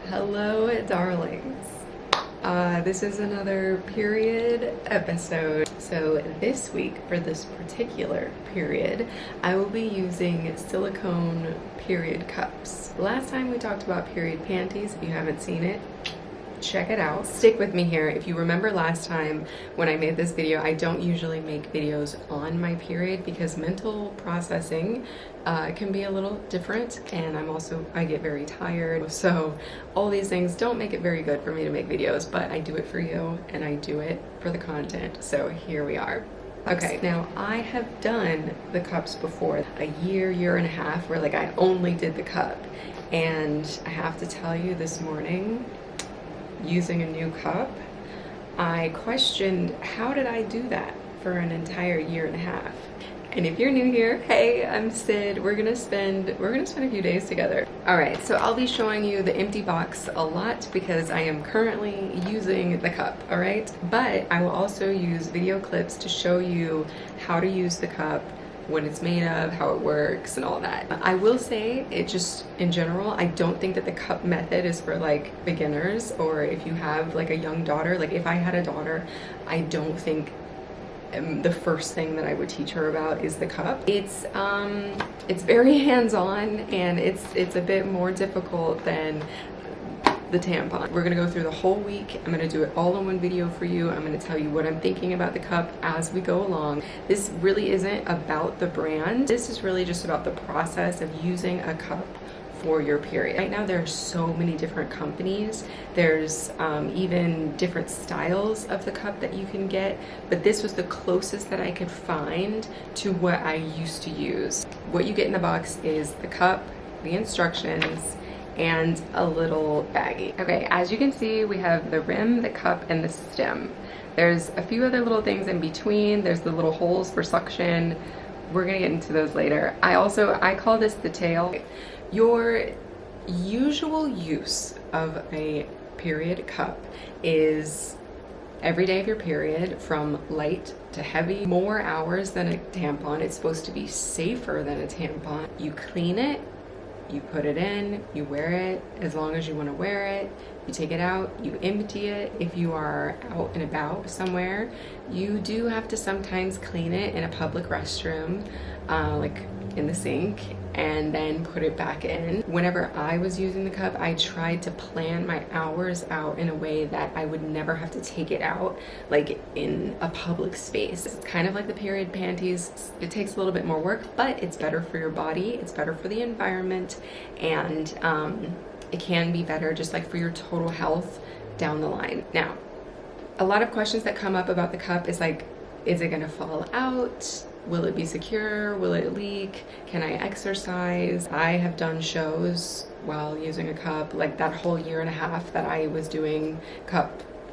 Hello, darlings. This is another period episode. So this week, for this particular period, I will be using silicone period cups. Last time we talked about period panties. If you haven't seen it, check it out. Stick with me here. If you remember last time when I made this video, I don't usually make videos on my period because mental processing can be a little different, and I get very tired, so all these things don't make it very good for me to make videos, but I do it for you and I do it for the content. So here we are. Okay, now I have done the cups before, a year and a half, where like I only did the cup, and I have to tell you, this morning, using a new cup, I questioned, how did I do that for an entire year and a half? And if you're new here, hey, I'm Sid. We're gonna spend a few days together. All right, so I'll be showing you the empty box a lot because I am currently using the cup, all right? But I will also use video clips to show you how to use the cup, what it's made of, how it works, and all that. I will say, it just, in general, I don't think that the cup method is for like beginners, or if you have like a young daughter. Like if I had a daughter, I don't think the first thing that I would teach her about is the cup. It's very hands-on, and it's a bit more difficult than the tampon. We're gonna go through the whole week. I'm gonna do it all in one video for you. I'm gonna tell you what I'm thinking about the cup as we go along. This really isn't about the brand. This is really just about the process of using a cup for your period. Right now there are so many different companies. There's even different styles of the cup that you can get, but this was the closest that I could find to what I used to use. What you get in the box is the cup, the instructions, and a little baggie. Okay, as you can see, we have the rim, the cup, and the stem. There's a few other little things in between. There's the little holes for suction. We're gonna get into those later. I call this the tail. Your usual use of a period cup is every day of your period, from light to heavy, more hours than a tampon. It's supposed to be safer than a tampon. You clean it, you put it in, you wear it as long as you want to wear it, you take it out, you empty it. If you are out and about somewhere, you do have to sometimes clean it in a public restroom, like in the sink, and then put it back in. Whenever I was using the cup, I tried to plan my hours out in a way that I would never have to take it out, like in a public space. It's kind of like the period panties. It takes a little bit more work, but it's better for your body, it's better for the environment, and it can be better just like for your total health down the line. Now, a lot of questions that come up about the cup is like, is it gonna fall out? Will it be secure? Will it leak? Can I exercise? I have done shows while using a cup, like that whole year and a half that I was doing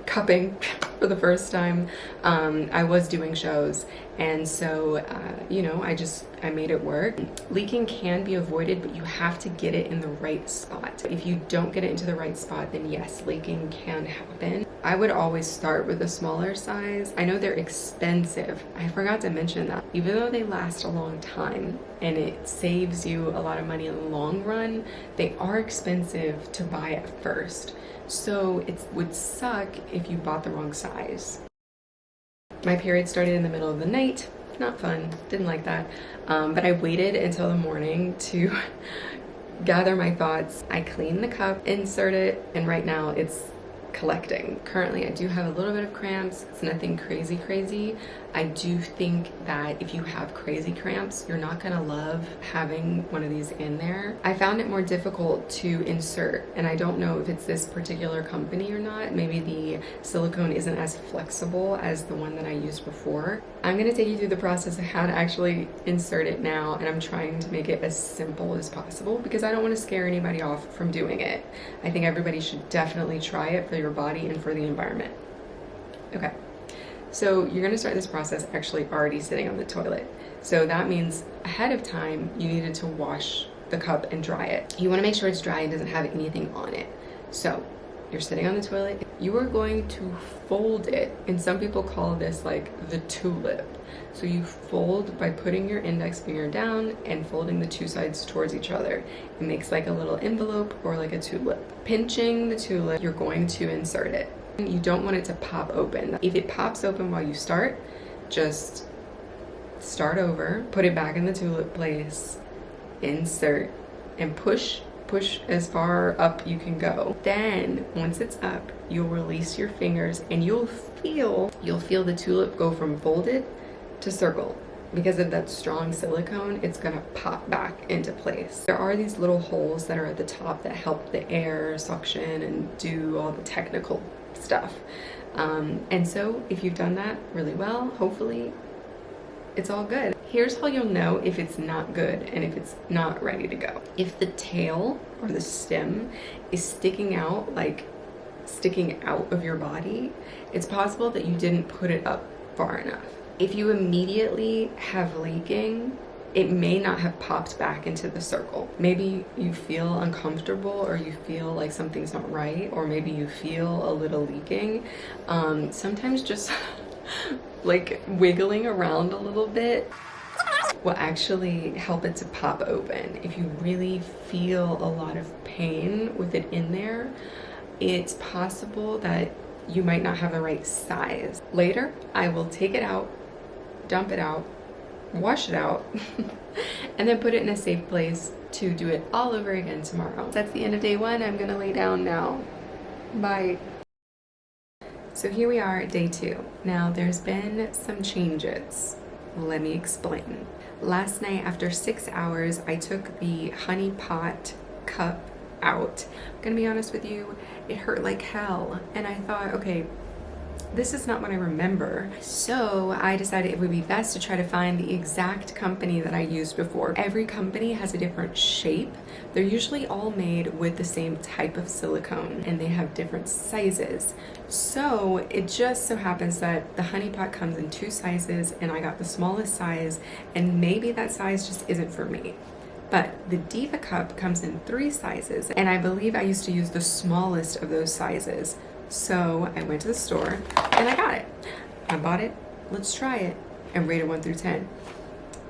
cupping for the first time. I was doing shows, and so you know, I made it work. Leaking can be avoided, but you have to get it in the right spot. If you don't get it into the right spot, then yes, leaking can happen. I would always start with a smaller size. I know they're expensive. I forgot to mention that. Even though they last a long time and it saves you a lot of money in the long run, they are expensive to buy at first. So it would suck if you bought the wrong size. My period started in the middle of the night. Not fun, didn't like that. But I waited until the morning to gather my thoughts. I cleaned the cup, insert it, and right now it's collecting. Currently, I do have a little bit of cramps. It's nothing crazy. I do think that if you have crazy cramps, you're not gonna love having one of these in there. I found it more difficult to insert, and I don't know if it's this particular company or not. Maybe the silicone isn't as flexible as the one that I used before. I'm gonna take you through the process of how to actually insert it now, and I'm trying to make it as simple as possible because I don't want to scare anybody off from doing it. I think everybody should definitely try it for your body and for the environment. Okay. So you're gonna start this process actually already sitting on the toilet. So that means ahead of time, you needed to wash the cup and dry it. You wanna make sure it's dry and doesn't have anything on it. So you're sitting on the toilet, you are going to fold it. And some people call this like the tulip. So you fold by putting your index finger down and folding the two sides towards each other. It makes like a little envelope or like a tulip. Pinching the tulip, you're going to insert it. You don't want it to pop open. If it pops open while you start, just start over, put it back in the tulip place, insert, and push as far up you can go. Then once it's up, you'll release your fingers and you'll feel the tulip go from folded to circle. Because of that strong silicone, it's gonna pop back into place. There are these little holes that are at the top that help the air suction and do all the technical stuff. And so if you've done that really well, hopefully it's all good. Here's how you'll know if it's not good and if it's not ready to go. If the tail or the stem is sticking out, like sticking out of your body, it's possible that you didn't put it up far enough. If you immediately have leaking, it may not have popped back into the circle. Maybe you feel uncomfortable or you feel like something's not right, or maybe you feel a little leaking. Sometimes just like wiggling around a little bit will actually help it to pop open. If you really feel a lot of pain with it in there, it's possible that you might not have the right size. Later, I will take it out, dump it out, wash it out, and then put it in a safe place to do it all over again tomorrow. That's the end of day one. I'm gonna lay down now. Bye. So here we are at day two. Now there's been some changes. Let me explain. Last night after 6 hours, I took the honey pot cup out. I'm gonna be honest with you, it hurt like hell. And I thought, okay, this is not what I remember. So I decided it would be best to try to find the exact company that I used before. Every company has a different shape. They're usually all made with the same type of silicone and they have different sizes. So it just so happens that the honey pot comes in 2 sizes and I got the smallest size, and maybe that size just isn't for me. But the Diva cup comes in 3 sizes, and I believe I used to use the smallest of those sizes. So I went to the store and I got it. I bought it, let's try it, and rate it 1 through 10.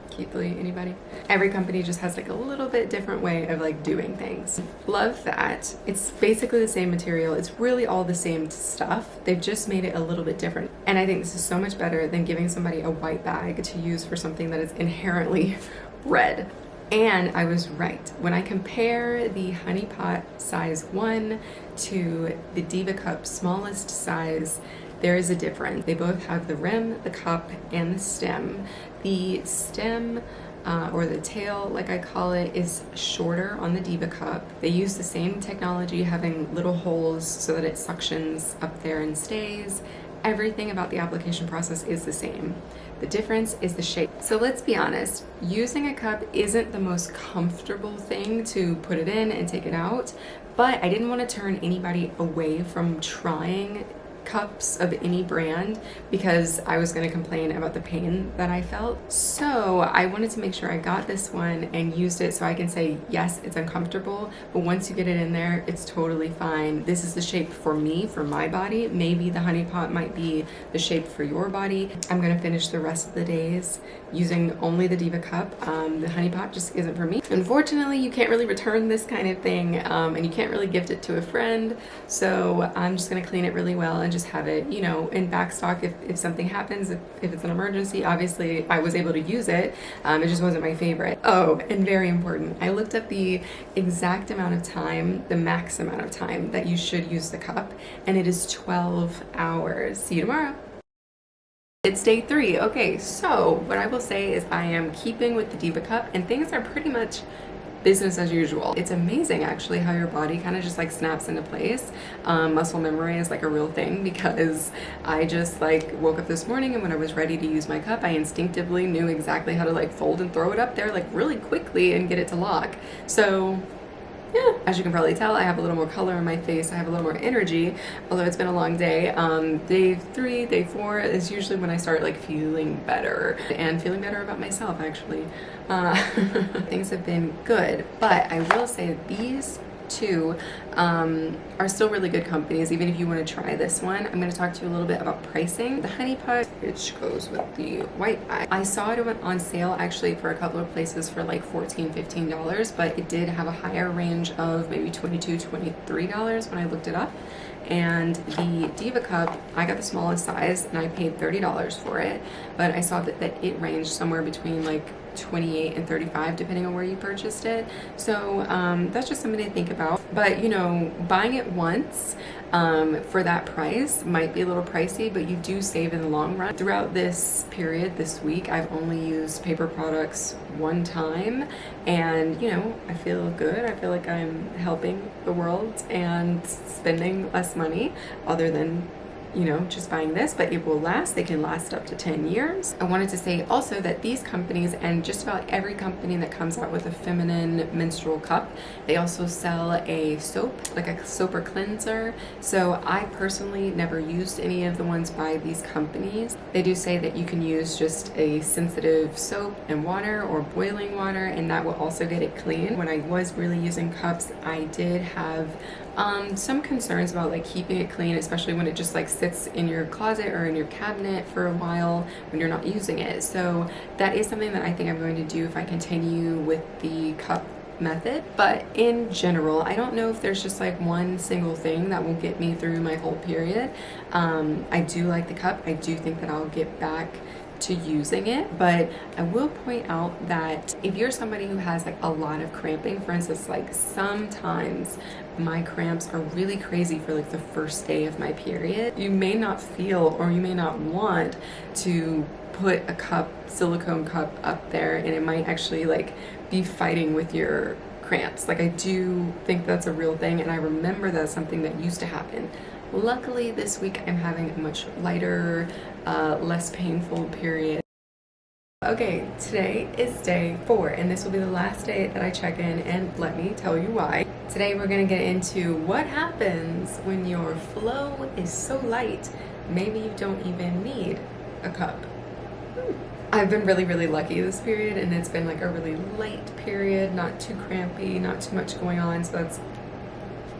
Keithley, anybody? Every company just has like a little bit different way of like doing things. Love that. It's basically the same material. It's really all the same stuff. They've just made it a little bit different. And I think this is so much better than giving somebody a white bag to use for something that is inherently red. And I was right. When I compare the honey pot size 1 to the Diva cup smallest size, there is a difference. They both have the rim, the cup, and the stem. The stem, or the tail, like I call it, is shorter on the Diva cup. They use the same technology, having little holes so that it suctions up there and stays. Everything about the application process is the same. The difference is the shape. So let's be honest, using a cup isn't the most comfortable thing to put it in and take it out, but I didn't want to turn anybody away from trying cups of any brand because I was going to complain about the pain that I felt. So I wanted to make sure I got this one and used it so I can say, yes, it's uncomfortable, but once you get it in there, it's totally fine. This is the shape for me, for my body. Maybe the honey pot might be the shape for your body. I'm going to finish the rest of the days using only the Diva cup. The honey pot just isn't for me. Unfortunately, you can't really return this kind of thing, and you can't really gift it to a friend. So I'm just going to clean it really well and just have it, you know, in back stock if something happens, if it's an emergency. Obviously I was able to use it, it just wasn't my favorite. Oh, and very important, I looked up the exact amount of time, the max amount of time that you should use the cup, and it is 12 hours. See you tomorrow. It's day 3. Okay, so what I will say is I am keeping with the Diva cup and things are pretty much business as usual. It's amazing actually how your body kind of just like snaps into place. Muscle memory is like a real thing because I just like woke up this morning and when I was ready to use my cup, I instinctively knew exactly how to like fold and throw it up there like really quickly and get it to lock. So yeah, as you can probably tell, I have a little more color in my face. I have a little more energy, although it's been a long day. Day 3, day 4 is usually when I start like feeling better and feeling better about myself actually. Things have been good, but I will say these two are still really good companies, even if you want to try this one. I'm going to talk to you a little bit about pricing. The Honey Pot, which goes with the white bag, I saw it on sale actually for a couple of places for like $14-15, but it did have a higher range of maybe $22-23 when I looked it up. And the Diva cup, I got the smallest size and I paid $30 for it, but I saw that it ranged somewhere between like 28 and 35 depending on where you purchased it. So that's just something to think about. But you know, buying it once for that price might be a little pricey, but you do save in the long run. Throughout this period, this week, I've only used paper products one time, and you know, I feel good. I feel like I'm helping the world and spending less money, other than, you know, just buying this, but it will last. They can last up to 10 years. I wanted to say also that these companies, and just about every company that comes out with a feminine menstrual cup, they also sell a soap, like a soap or cleanser. So I personally never used any of the ones by these companies. They do say that you can use just a sensitive soap and water or boiling water, and that will also get it clean. When I was really using cups, I did have some concerns about like keeping it clean, especially when it just like sits in your closet or in your cabinet for a while when you're not using it. So that is something that I think I'm going to do if I continue with the cup method. But in general, I don't know if there's just like one single thing that will get me through my whole period. I do like the cup. I do think that I'll get back to using it, but I will point out that if you're somebody who has like a lot of cramping, for instance, like sometimes my cramps are really crazy for like the first day of my period, you may not feel, or you may not want to put a cup, silicone cup up there, and it might actually like be fighting with your cramps. Like I do think that's a real thing, and I remember that's something that used to happen. Luckily this week I'm having a much lighter, less painful period. Okay, today is day 4, and this will be the last day that I check in, and let me tell you why. Today we're gonna get into what happens when your flow is so light, maybe you don't even need a cup. I've been really lucky this period, and it's been like a really light period, not too crampy, not too much going on, so that's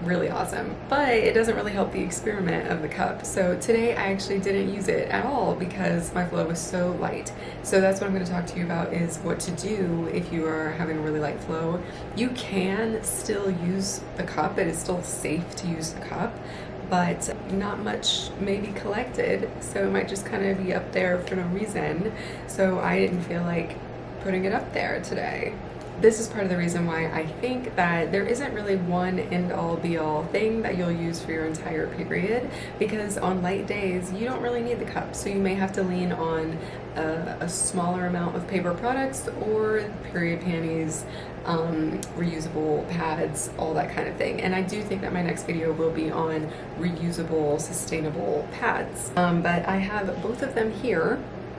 really awesome. But it doesn't really help the experiment of the cup. So today I actually didn't use it at all because my flow was so light. So that's what I'm going to talk to you about, is what to do if you are having a really light flow. You can still use the cup. It is still safe to use the cup, but not much may be collected, so it might just kind of be up there for no reason. So I didn't feel like putting it up there today. This is part of the reason why I think that there isn't really one end-all be-all thing that you'll use for your entire period, because on light days you don't really need the cup, so you may have to lean on a smaller amount of paper products or period panties, reusable pads, all that kind of thing. And I do think that my next video will be on reusable, sustainable pads, but I have both of them here,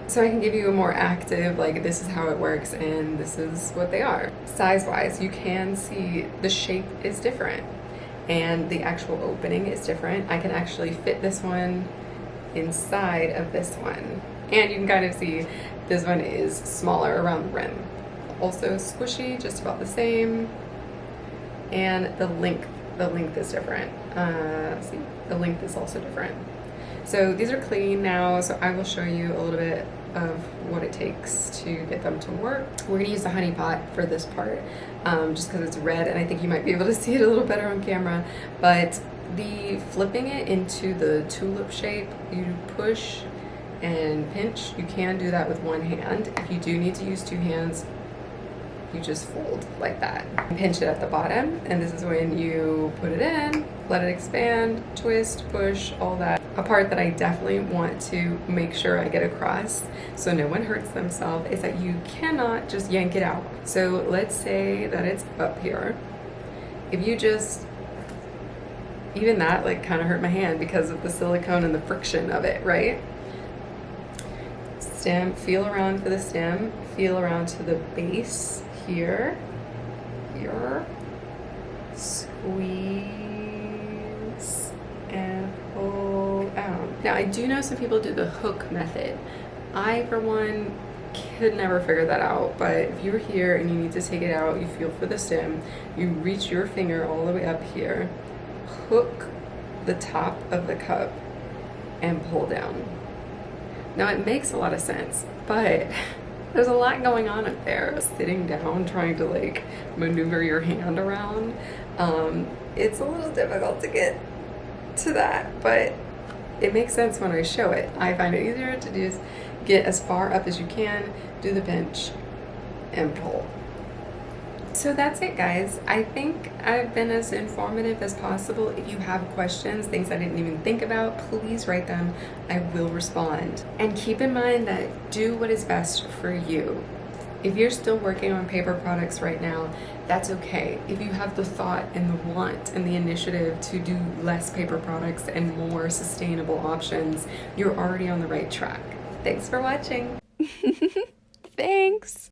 so I can give you a more active, like this is how it works and this is what they are. Size-wise, you can see the shape is different and the actual opening is different. I can actually fit this one inside of this one. And you can kind of see this one is smaller around the rim. Also squishy, just about the same. And the length is different. See, the length is also different. So these are clean now, so I will show you a little bit of what it takes to get them to work. We're gonna use the Honey Pot for this part, just because it's red and I think you might be able to see it a little better on camera. But the flipping it into the tulip shape, you push and pinch. You can do that with one hand. If you do need to use two hands, you just fold like that. Pinch it at the bottom, and this is when you put it in, let it expand, twist, push, all that. A part that I definitely want to make sure I get across so no one hurts themselves is that you cannot just yank it out. So let's say that it's up here. If you just, even that like kind of hurt my hand because of the silicone and the friction of it, right? Stem, feel around for the stem, feel around to the base here, squeeze and pull out. Now I do know some people do the hook method. I, for one, could never figure that out, but if you're here and you need to take it out, you feel for the stem, you reach your finger all the way up here, hook the top of the cup, and pull down. Now it makes a lot of sense, but there's a lot going on up there. Sitting down, trying to like maneuver your hand around, it's a little difficult to get to that, but it makes sense when I show it. I find it easier to just get as far up as you can, do the pinch, and pull. So that's it, guys. I think I've been as informative as possible. If you have questions, things I didn't even think about, please write them. I will respond. And keep in mind that do what is best for you. If you're still working on paper products right now, that's okay. If you have the thought and the want and the initiative to do less paper products and more sustainable options, you're already on the right track. Thanks for watching. Thanks.